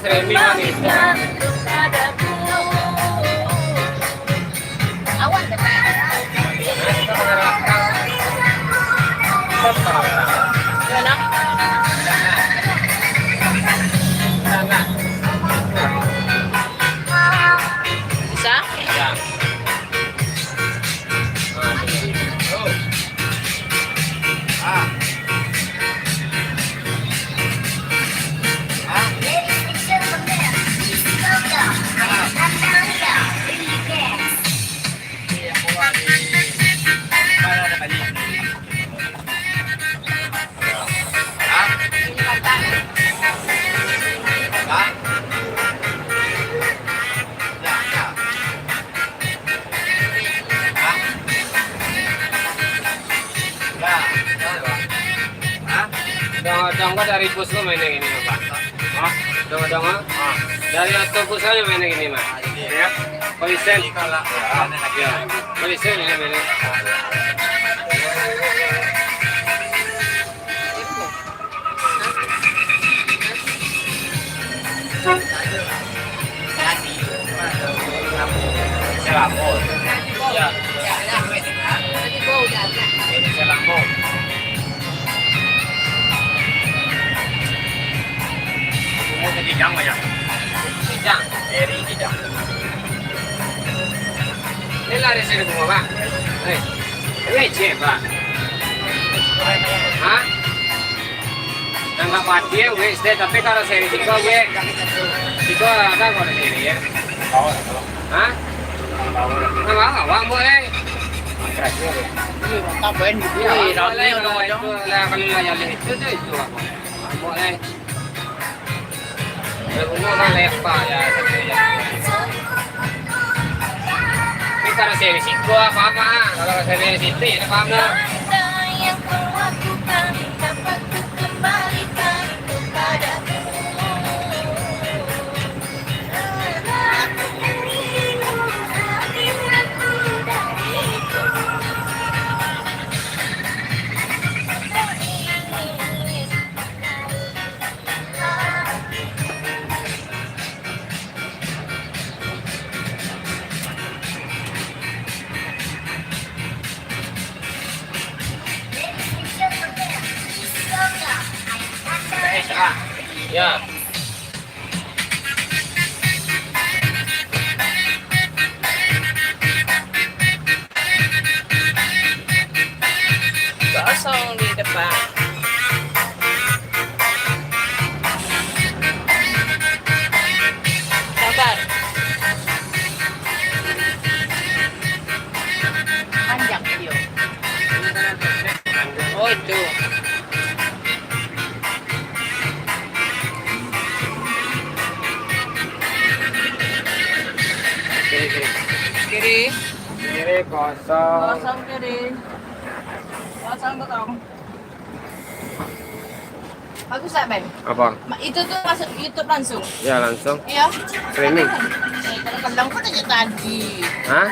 streaming wanita. Awan na ba? Ano? Isa? Ya. Dong dari bus lo main yang ini Pak? Oh, dong dari autobus aja main yang ini Mas? Ya, polisi kalau ya, polisi ini main. Selambut. Ya. Ini selambut. Mau ke Kijang aja. Kijang, dari Kijang. Ini lari sini semua Pak. Ini cek Pak. Hah? Nggak pati ya, gue stay. Tapi kalau seri tiga gue, tiga ada kok di sini ya. Hah? Nggak mau boleh. Tambahin gitu. Iya, boleh kalau itu lah kalau yang itu apa? Boleh. Umur lepa ya sebenarnya. Tapi kalau seri situ apa? Kalau seri situ ya paham lah. Ya. Kosong di depan. Sabar. Panjang video. Oh itu. Kiri. Kiri kosong. Kosong kiri. Kosong betong. Bagus tak, Ben? Apa? Itu tuh masuk YouTube langsung. Ya langsung. Iya. Streaming. Kalau bilang kok tadi. Hah?